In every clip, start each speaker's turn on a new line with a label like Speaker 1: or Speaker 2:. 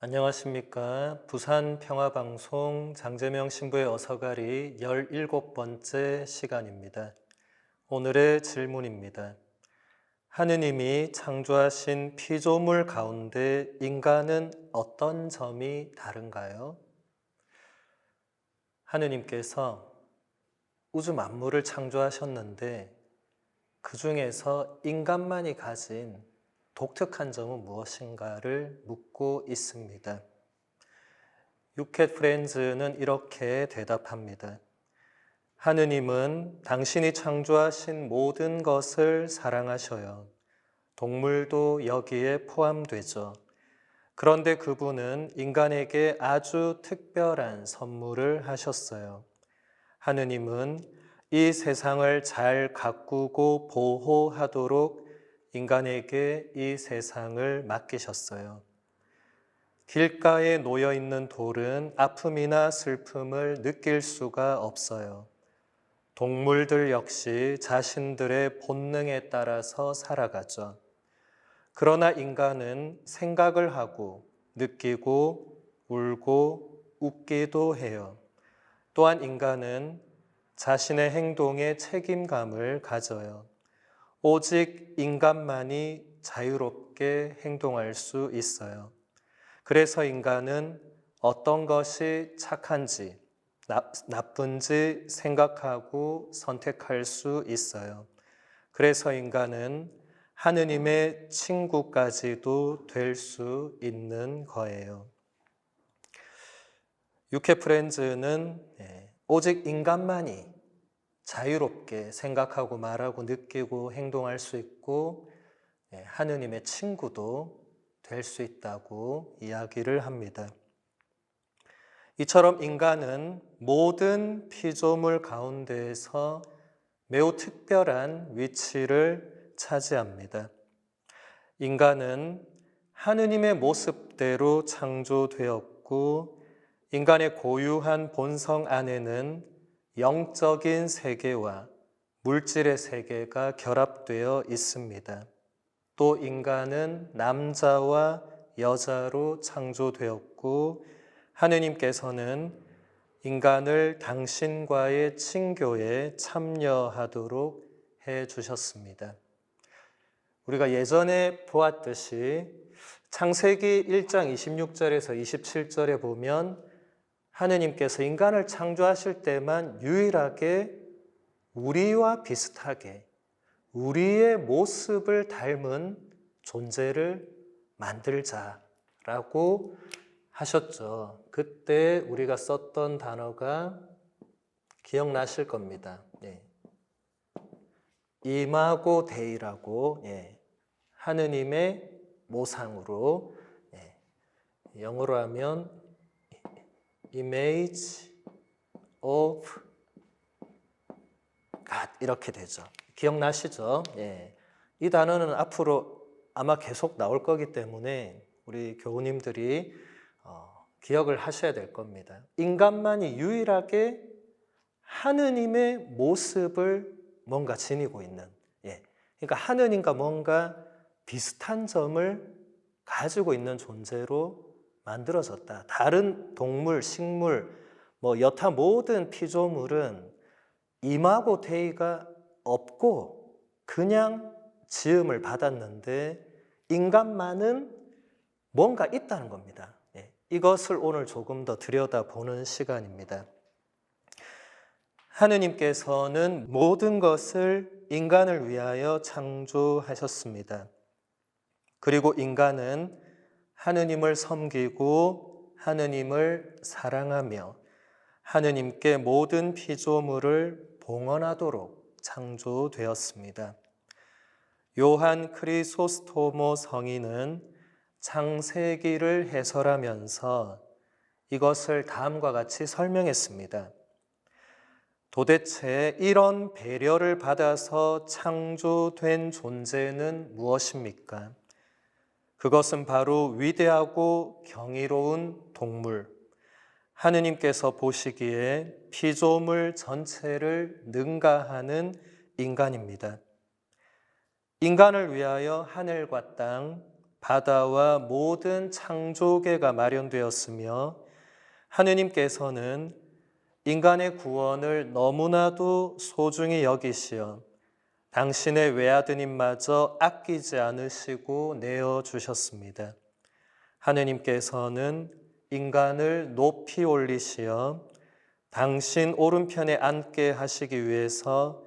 Speaker 1: 안녕하십니까. 부산 평화방송 장재명 신부의 어서가리 17번째 시간입니다. 오늘의 질문입니다. 하느님이 창조하신 피조물 가운데 인간은 어떤 점이 다른가요? 하느님께서 우주 만물을 창조하셨는데 그 중에서 인간만이 가진 독특한 점은 무엇인가를 묻고 있습니다. 유캣 프렌즈는 이렇게 대답합니다. 하느님은 당신이 창조하신 모든 것을 사랑하셔요. 동물도 여기에 포함되죠. 그런데 그분은 인간에게 아주 특별한 선물을 하셨어요. 하느님은 이 세상을 잘 가꾸고 보호하도록 인간에게 이 세상을 맡기셨어요. 길가에 놓여 있는 돌은 아픔이나 슬픔을 느낄 수가 없어요. 동물들 역시 자신들의 본능에 따라서 살아가죠. 그러나 인간은 생각을 하고 느끼고 울고 웃기도 해요. 또한 인간은 자신의 행동에 책임감을 가져요. 오직 인간만이 자유롭게 행동할 수 있어요. 그래서 인간은 어떤 것이 착한지, 나쁜지 생각하고 선택할 수 있어요. 그래서 인간은 하느님의 친구까지도 될 수 있는 거예요. 유캐 프렌즈는 오직 인간만이 자유롭게 생각하고 말하고 느끼고 행동할 수 있고 하느님의 친구도 될 수 있다고 이야기를 합니다. 이처럼 인간은 모든 피조물 가운데에서 매우 특별한 위치를 차지합니다. 인간은 하느님의 모습대로 창조되었고 인간의 고유한 본성 안에는 영적인 세계와 물질의 세계가 결합되어 있습니다. 또 인간은 남자와 여자로 창조되었고 하느님께서는 인간을 당신과의 친교에 참여하도록 해주셨습니다. 우리가 예전에 보았듯이 창세기 1장 26절에서 27절에 보면 하느님께서 인간을 창조하실 때만 유일하게 우리와 비슷하게 우리의 모습을 닮은 존재를 만들자라고 하셨죠. 그때 우리가 썼던 단어가 기억나실 겁니다. 이마고 데이라고 하느님의 모상으로 영어로 하면 image of God 이렇게 되죠. 기억나시죠? 이 단어는 앞으로 아마 계속 나올 거기 때문에 우리 교우님들이 기억을 하셔야 될 겁니다. 인간만이 유일하게 하느님의 모습을 뭔가 지니고 있는 그러니까 하느님과 뭔가 비슷한 점을 가지고 있는 존재로 만들어졌다. 다른 동물, 식물, 여타 모든 피조물은 이마고 데이가 없고 그냥 지음을 받았는데 인간만은 뭔가 있다는 겁니다. 이것을 오늘 조금 더 들여다보는 시간입니다. 하느님께서는 모든 것을 인간을 위하여 창조하셨습니다. 그리고 인간은 하느님을 섬기고 하느님을 사랑하며 하느님께 모든 피조물을 봉헌하도록 창조되었습니다. 요한 크리소스토모 성인은 창세기를 해설하면서 이것을 다음과 같이 설명했습니다. 도대체 이런 배려를 받아서 창조된 존재는 무엇입니까? 그것은 바로 위대하고 경이로운 동물, 하느님께서 보시기에 피조물 전체를 능가하는 인간입니다. 인간을 위하여 하늘과 땅, 바다와 모든 창조계가 마련되었으며 하느님께서는 인간의 구원을 너무나도 소중히 여기시어 당신의 외아드님마저 아끼지 않으시고 내어주셨습니다. 하느님께서는 인간을 높이 올리시어 당신 오른편에 앉게 하시기 위해서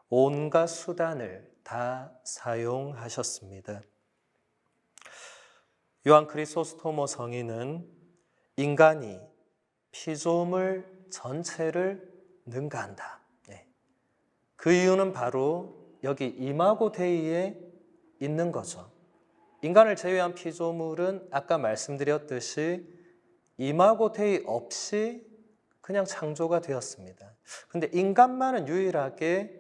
Speaker 1: 온갖 수단을 다 사용하셨습니다. 요한 크리소스토모 성인은 인간이 피조물 전체를 능가한다. 그 이유는 바로 여기 이마고 데이에 있는 거죠. 인간을 제외한 피조물은 아까 말씀드렸듯이 이마고 데이 없이 그냥 창조가 되었습니다. 근데 인간만은 유일하게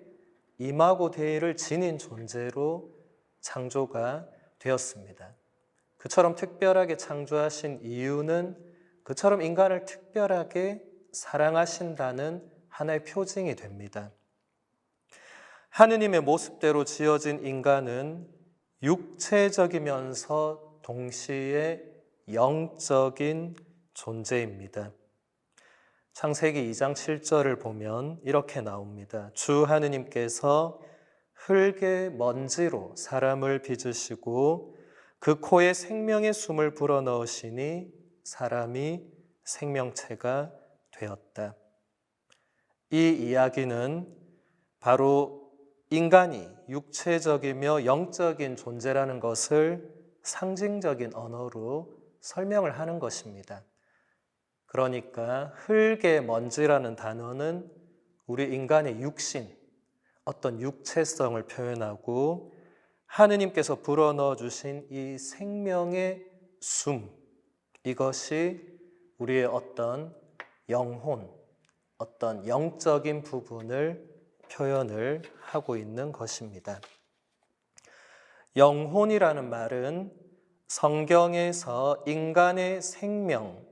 Speaker 1: 이마고 데이를 지닌 존재로 창조가 되었습니다. 그처럼 특별하게 창조하신 이유는 그처럼 인간을 특별하게 사랑하신다는 하나의 표징이 됩니다. 하느님의 모습대로 지어진 인간은 육체적이면서 동시에 영적인 존재입니다. 창세기 2장 7절을 보면 이렇게 나옵니다. 주 하느님께서 흙의 먼지로 사람을 빚으시고 그 코에 생명의 숨을 불어넣으시니 사람이 생명체가 되었다. 이 이야기는 바로 인간이 육체적이며 영적인 존재라는 것을 상징적인 언어로 설명을 하는 것입니다. 그러니까 흙의 먼지라는 단어는 우리 인간의 육신, 어떤 육체성을 표현하고 하느님께서 불어넣어 주신 이 생명의 숨, 이것이 우리의 어떤 영혼, 어떤 영적인 부분을 표현을 하고 있는 것입니다. 영혼이라는 말은 성경에서 인간의 생명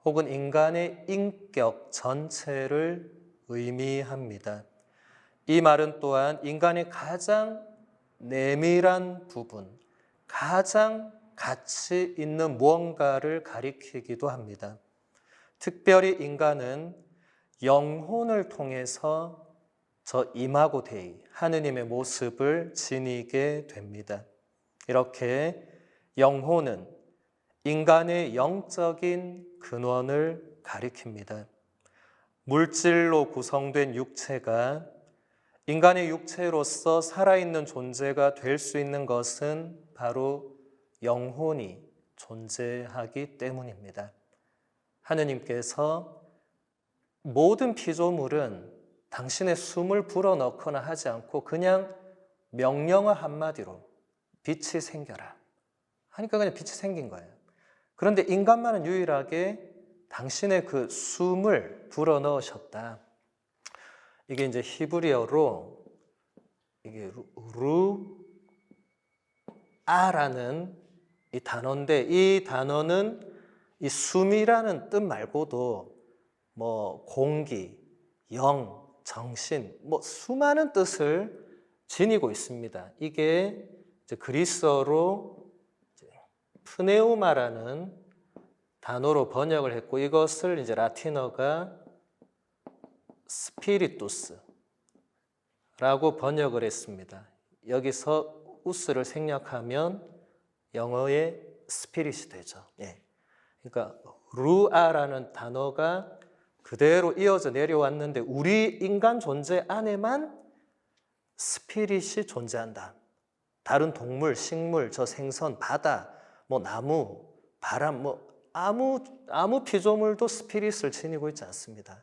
Speaker 1: 혹은 인간의 인격 전체를 의미합니다. 이 말은 또한 인간의 가장 내밀한 부분, 가장 가치 있는 무언가를 가리키기도 합니다. 특별히 인간은 영혼을 통해서 저 이마고 데이, 하느님의 모습을 지니게 됩니다. 이렇게 영혼은 인간의 영적인 근원을 가리킵니다. 물질로 구성된 육체가 인간의 육체로서 살아있는 존재가 될 수 있는 것은 바로 영혼이 존재하기 때문입니다. 하느님께서 모든 피조물은 당신의 숨을 불어넣거나 하지 않고 그냥 명령어 한마디로 빛이 생겨라 하니까 그냥 빛이 생긴 거예요. 그런데 인간만은 유일하게 당신의 그 숨을 불어넣으셨다. 이게 이제 히브리어로 이게 루아라는 이 단어인데 이 단어는 이 숨이라는 뜻 말고도 뭐 공기, 영, 정신, 뭐 수많은 뜻을 지니고 있습니다. 이게 이제 그리스어로 프네우마라는 단어로 번역을 했고 이것을 이제 라틴어가 스피리투스라고 번역을 했습니다. 여기서 우스를 생략하면 영어의 스피릿이 되죠. 그러니까 루아라는 단어가 그대로 이어져 내려왔는데 우리 인간 존재 안에만 스피릿이 존재한다. 다른 동물, 식물, 저 생선, 바다, 뭐 나무, 바람, 뭐 아무 피조물도 스피릿을 지니고 있지 않습니다.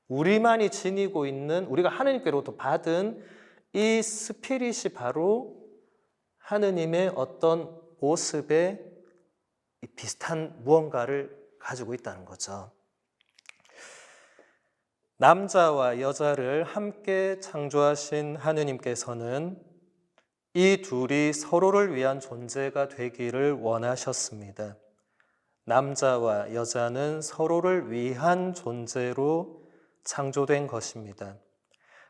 Speaker 1: 우리만이 지니고 있는 우리가 하느님께로부터 받은 이 스피릿이 바로 하느님의 어떤 모습에 비슷한 무언가를 가지고 있다는 거죠. 남자와 여자를 함께 창조하신 하느님께서는 이 둘이 서로를 위한 존재가 되기를 원하셨습니다. 남자와 여자는 서로를 위한 존재로 창조된 것입니다.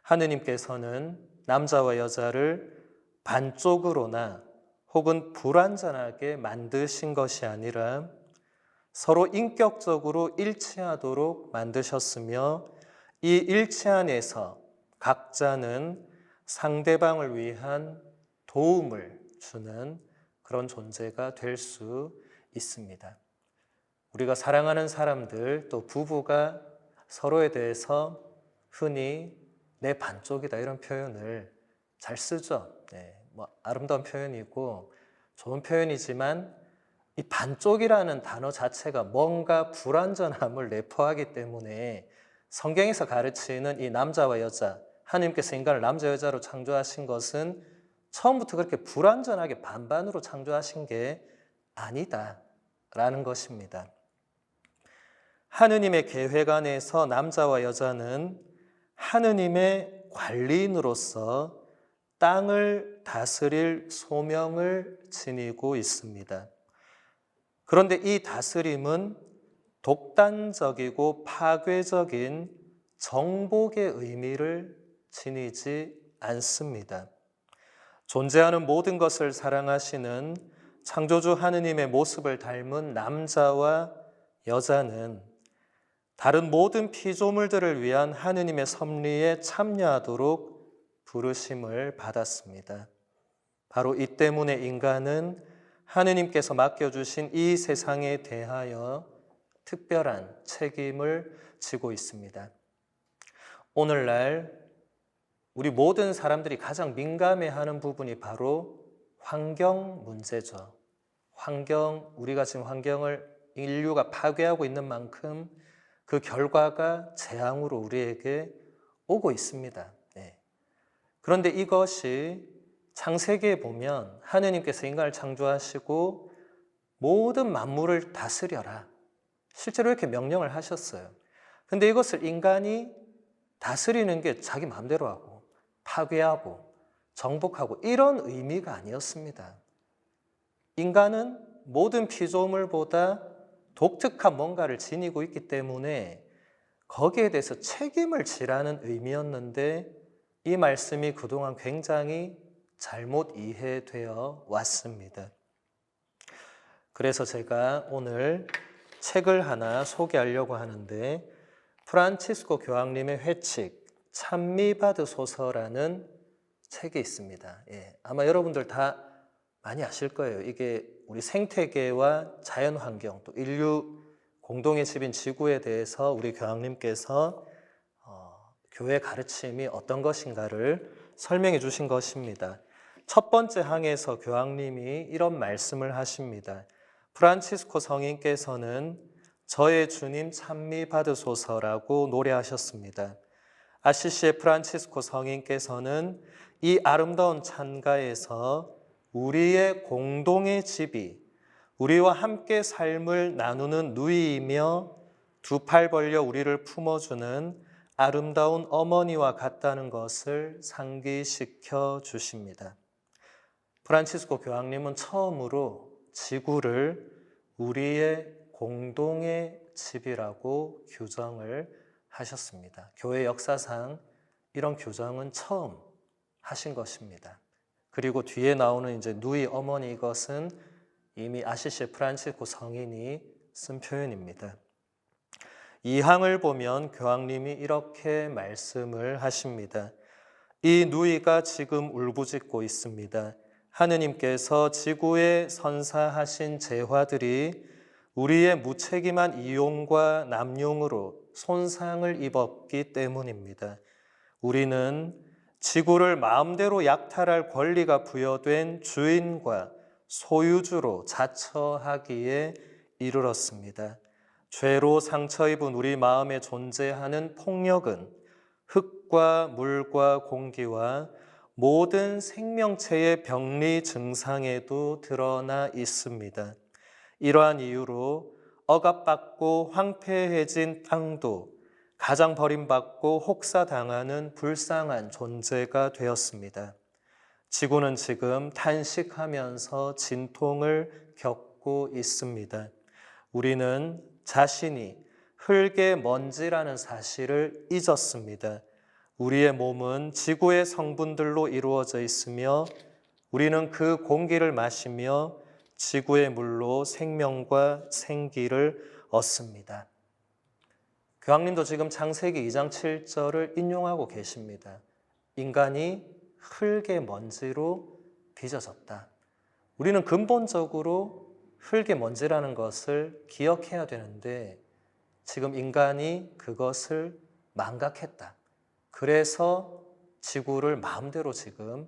Speaker 1: 하느님께서는 남자와 여자를 반쪽으로나 혹은 불완전하게 만드신 것이 아니라 서로 인격적으로 일치하도록 만드셨으며 이 일치 안에서 각자는 상대방을 위한 도움을 주는 그런 존재가 될 수 있습니다. 우리가 사랑하는 사람들, 또 부부가 서로에 대해서 흔히 내 반쪽이다 이런 표현을 잘 쓰죠. 아름다운 표현이고 좋은 표현이지만 이 반쪽이라는 단어 자체가 뭔가 불완전함을 내포하기 때문에 성경에서 가르치는 이 남자와 여자, 하나님께서 인간을 남자 여자로 창조하신 것은 처음부터 그렇게 불완전하게 반반으로 창조하신 게 아니다라는 것입니다. 하느님의 계획 안에서 남자와 여자는 하느님의 관리인으로서 땅을 다스릴 소명을 지니고 있습니다. 그런데 이 다스림은 독단적이고 파괴적인 정복의 의미를 지니지 않습니다. 존재하는 모든 것을 사랑하시는 창조주 하느님의 모습을 닮은 남자와 여자는 다른 모든 피조물들을 위한 하느님의 섭리에 참여하도록 부르심을 받았습니다. 바로 이 때문에 인간은 하느님께서 맡겨주신 이 세상에 대하여 특별한 책임을 지고 있습니다. 오늘날 우리 모든 사람들이 가장 민감해하는 부분이 바로 환경 문제죠. 우리가 지금 환경을 인류가 파괴하고 있는 만큼 그 결과가 재앙으로 우리에게 오고 있습니다. 그런데 이것이 창세기에 보면 하느님께서 인간을 창조하시고 모든 만물을 다스려라. 실제로 이렇게 명령을 하셨어요. 그런데 이것을 인간이 다스리는 게 자기 마음대로 하고 파괴하고 정복하고 이런 의미가 아니었습니다. 인간은 모든 피조물보다 독특한 뭔가를 지니고 있기 때문에 거기에 대해서 책임을 지라는 의미였는데 이 말씀이 그동안 굉장히 잘못 이해되어 왔습니다. 그래서 제가 오늘 책을 하나 소개하려고 하는데 프란치스코 교황님의 회칙 찬미받으소서라는 책이 있습니다. 아마 여러분들 다 많이 아실 거예요. 이게 우리 생태계와 자연환경 또 인류 공동의 집인 지구에 대해서 우리 교황님께서 교회 가르침이 어떤 것인가를 설명해 주신 것입니다. 첫 번째 항에서 교황님이 이런 말씀을 하십니다. 프란치스코 성인께서는 저의 주님 찬미 받으소서라고 노래하셨습니다. 아시시의 프란치스코 성인께서는 이 아름다운 찬가에서 우리의 공동의 집이 우리와 함께 삶을 나누는 누이이며 두 팔 벌려 우리를 품어주는 아름다운 어머니와 같다는 것을 상기시켜 주십니다. 프란치스코 교황님은 처음으로 지구를 우리의 공동의 집이라고 규정을 하셨습니다. 교회 역사상 이런 규정은 처음 하신 것입니다. 그리고 뒤에 나오는 이제 누이 어머니 이것은 이미 아시시 프란치스코 성인이 쓴 표현입니다. 이 항을 보면 교황님이 이렇게 말씀을 하십니다. 이 누이가 지금 울부짖고 있습니다. 하느님께서 지구에 선사하신 재화들이 우리의 무책임한 이용과 남용으로 손상을 입었기 때문입니다. 우리는 지구를 마음대로 약탈할 권리가 부여된 주인과 소유주로 자처하기에 이르렀습니다. 죄로 상처 입은 우리 마음에 존재하는 폭력은 흙과 물과 공기와 모든 생명체의 병리 증상에도 드러나 있습니다. 이러한 이유로 억압받고 황폐해진 땅도 가장 버림받고 혹사당하는 불쌍한 존재가 되었습니다. 지구는 지금 탄식하면서 진통을 겪고 있습니다. 우리는 자신이 흙의 먼지라는 사실을 잊었습니다. 우리의 몸은 지구의 성분들로 이루어져 있으며 우리는 그 공기를 마시며 지구의 물로 생명과 생기를 얻습니다. 교황님도 지금 창세기 2장 7절을 인용하고 계십니다. 인간이 흙의 먼지로 빚어졌다. 우리는 근본적으로 흙의 먼지라는 것을 기억해야 되는데 지금 인간이 그것을 망각했다. 그래서 지구를 마음대로 지금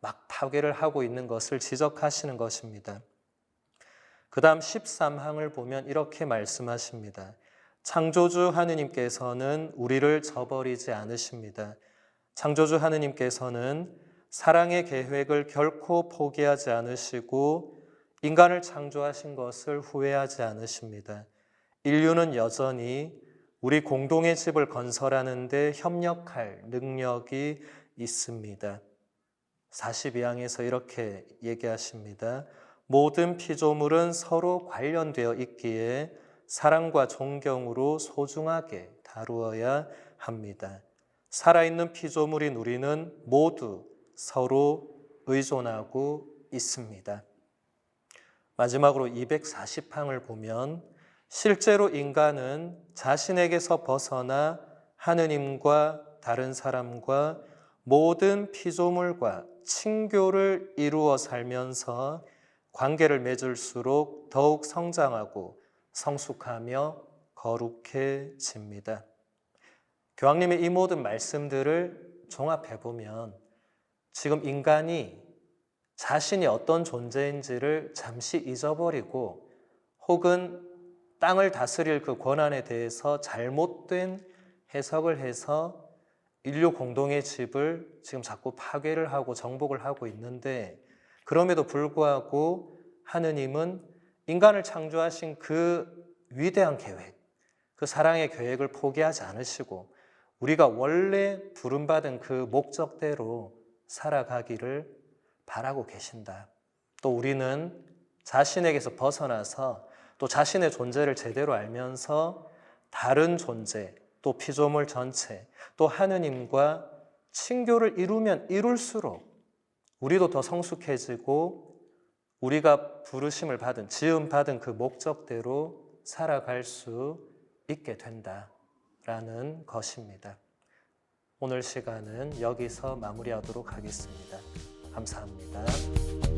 Speaker 1: 막 파괴를 하고 있는 것을 지적하시는 것입니다. 그 다음 13항을 보면 이렇게 말씀하십니다. 창조주 하느님께서는 우리를 저버리지 않으십니다. 창조주 하느님께서는 사랑의 계획을 결코 포기하지 않으시고 인간을 창조하신 것을 후회하지 않으십니다. 인류는 여전히 우리 공동의 집을 건설하는 데 협력할 능력이 있습니다. 42항에서 이렇게 얘기하십니다. 모든 피조물은 서로 관련되어 있기에 사랑과 존경으로 소중하게 다루어야 합니다. 살아있는 피조물인 우리는 모두 서로 의존하고 있습니다. 마지막으로 240항을 보면 실제로 인간은 자신에게서 벗어나 하느님과 다른 사람과 모든 피조물과 친교를 이루어 살면서 관계를 맺을수록 더욱 성장하고 성숙하며 거룩해집니다. 교황님의 이 모든 말씀들을 종합해보면 지금 인간이 자신이 어떤 존재인지를 잠시 잊어버리고 혹은 땅을 다스릴 그 권한에 대해서 잘못된 해석을 해서 인류 공동의 집을 지금 자꾸 파괴를 하고 정복을 하고 있는데 그럼에도 불구하고 하느님은 인간을 창조하신 그 위대한 계획, 그 사랑의 계획을 포기하지 않으시고 우리가 원래 부름받은 그 목적대로 살아가기를 바라고 계신다. 또 우리는 자신에게서 벗어나서 또 자신의 존재를 제대로 알면서 다른 존재, 또 피조물 전체, 또 하느님과 친교를 이루면 이룰수록 우리도 더 성숙해지고 우리가 부르심을 받은, 지음 받은 그 목적대로 살아갈 수 있게 된다라는 것입니다. 오늘 시간은 여기서 마무리하도록 하겠습니다. 감사합니다.